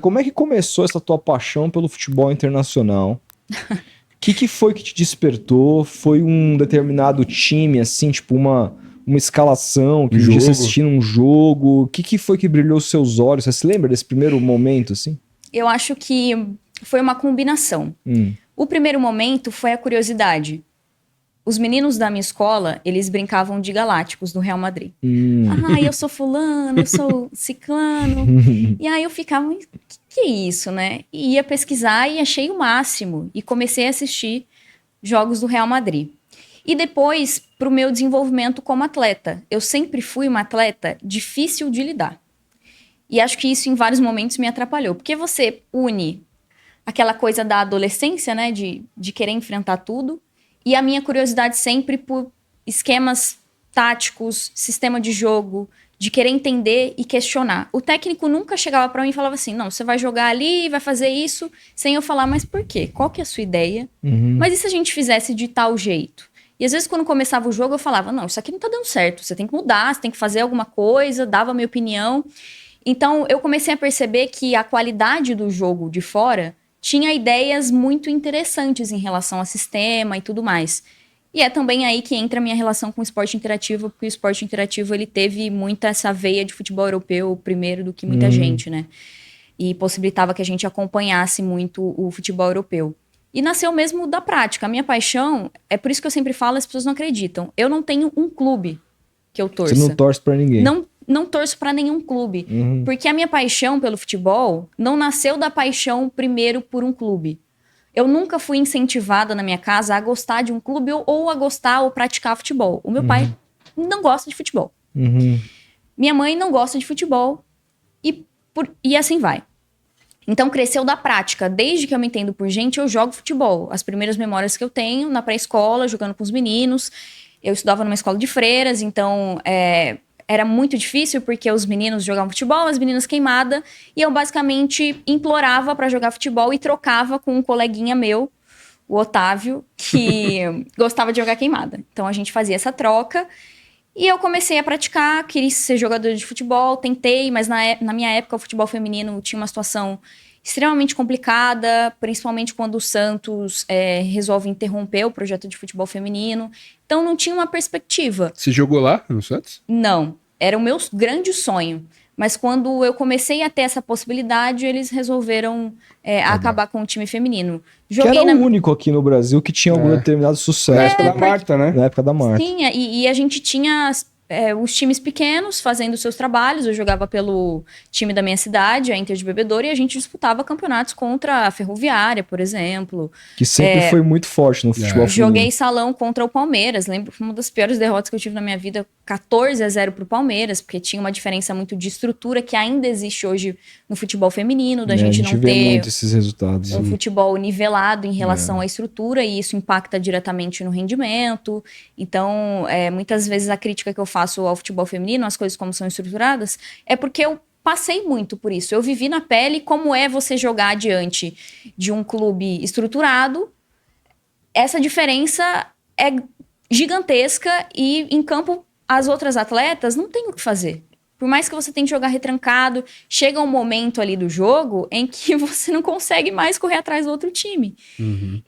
como é que começou essa tua paixão pelo futebol internacional? O que foi que te despertou? Foi um determinado time, assim, tipo uma escalação, que um dia você assistindo um jogo? O que foi que brilhou os seus olhos? Você se lembra desse primeiro momento, assim? Eu acho que foi uma combinação. O primeiro momento foi a curiosidade. Os meninos da minha escola, eles brincavam de galácticos do Real Madrid. Ah, eu sou fulano, eu sou ciclano. E aí eu ficava, que é isso, né? E ia pesquisar e achei o máximo. E comecei a assistir jogos do Real Madrid. E depois, para o meu desenvolvimento como atleta. Eu sempre fui uma atleta difícil de lidar. E acho que isso em vários momentos me atrapalhou. Porque você une aquela coisa da adolescência, né? De querer enfrentar tudo. E a minha curiosidade sempre por esquemas táticos, sistema de jogo, de querer entender e questionar. O técnico nunca chegava para mim e falava assim, não, você vai jogar ali, vai fazer isso, sem eu falar, mas por quê? Qual que é a sua ideia? Mas e se a gente fizesse de tal jeito? E às vezes quando começava o jogo eu falava, não, isso aqui não tá dando certo, você tem que mudar, você tem que fazer alguma coisa, dava a minha opinião. Então eu comecei a perceber que a qualidade do jogo de fora tinha ideias muito interessantes em relação ao sistema e tudo mais. E é também aí que entra a minha relação com o esporte interativo, porque o esporte interativo ele teve muita essa veia de futebol europeu primeiro do que muita gente, né? E possibilitava que a gente acompanhasse muito o futebol europeu. E nasceu mesmo da prática. A minha paixão, é por isso que eu sempre falo, as pessoas não acreditam. Eu não tenho um clube que eu torça. Você não torce pra ninguém. Não torço para nenhum clube. Porque a minha paixão pelo futebol não nasceu da paixão primeiro por um clube. Eu nunca fui incentivada na minha casa a gostar de um clube ou a gostar ou praticar futebol. O meu pai não gosta de futebol. Minha mãe não gosta de futebol. E assim vai. Então cresceu da prática. Desde que eu me entendo por gente, eu jogo futebol. As primeiras memórias que eu tenho na pré-escola, jogando com os meninos. Eu estudava numa escola de freiras, então era muito difícil porque os meninos jogavam futebol, as meninas queimada, e eu basicamente implorava para jogar futebol e trocava com um coleguinha meu, o Otávio, que gostava de jogar queimada. Então a gente fazia essa troca e eu comecei a praticar, queria ser jogadora de futebol, tentei, mas na minha época o futebol feminino tinha uma situação extremamente complicada, principalmente quando o Santos resolve interromper o projeto de futebol feminino. Então não tinha uma perspectiva. Você jogou lá no Santos? Não, era o meu grande sonho. Mas quando eu comecei a ter essa possibilidade, eles resolveram acabar com o time feminino. Que era o único aqui no Brasil que tinha algum determinado sucesso. Na época da Marta, né? Na época da Marta. Sim, e a gente tinha os times pequenos fazendo seus trabalhos. Eu jogava pelo time da minha cidade, a Inter de Bebedouro, e a gente disputava campeonatos contra a Ferroviária, por exemplo. Que sempre foi muito forte no futebol feminino. Joguei salão contra o Palmeiras. Lembro que uma das piores derrotas que eu tive na minha vida, 14-0 pro Palmeiras, porque tinha uma diferença muito de estrutura que ainda existe hoje no futebol feminino, da gente não vê ter muito esses resultados. um futebol nivelado em relação à estrutura, e isso impacta diretamente no rendimento. Então, muitas vezes a crítica que eu faço ao futebol feminino, as coisas como são estruturadas, é porque eu passei muito por isso. Eu vivi na pele como é você jogar diante de um clube estruturado. Essa diferença é gigantesca e em campo as outras atletas não têm o que fazer. Por mais que você tente jogar retrancado, chega um momento ali do jogo em que você não consegue mais correr atrás do outro time.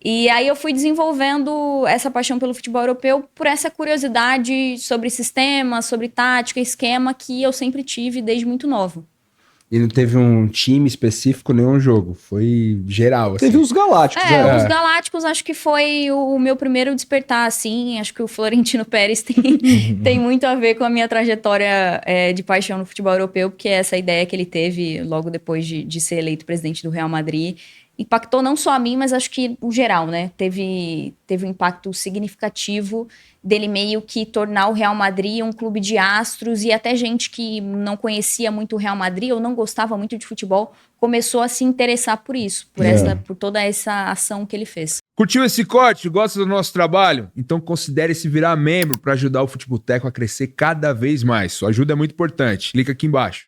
E aí eu fui desenvolvendo essa paixão pelo futebol europeu por essa curiosidade sobre sistema, sobre tática, esquema que eu sempre tive desde muito nova. E não teve um time específico, nenhum jogo. Foi geral, assim. Teve os Galácticos, Os Galácticos acho que foi o meu primeiro despertar, assim. Acho que o Florentino Pérez tem muito a ver com a minha trajetória de paixão no futebol europeu, porque essa ideia que ele teve logo depois de ser eleito presidente do Real Madrid impactou não só a mim, mas acho que o geral, né? Teve um impacto significativo dele meio que tornar o Real Madrid um clube de astros, e até gente que não conhecia muito o Real Madrid ou não gostava muito de futebol começou a se interessar por isso, por toda essa ação que ele fez. Curtiu esse corte? Gosta do nosso trabalho? Então considere se virar membro para ajudar o Futeboteco a crescer cada vez mais. Sua ajuda é muito importante. Clica aqui embaixo.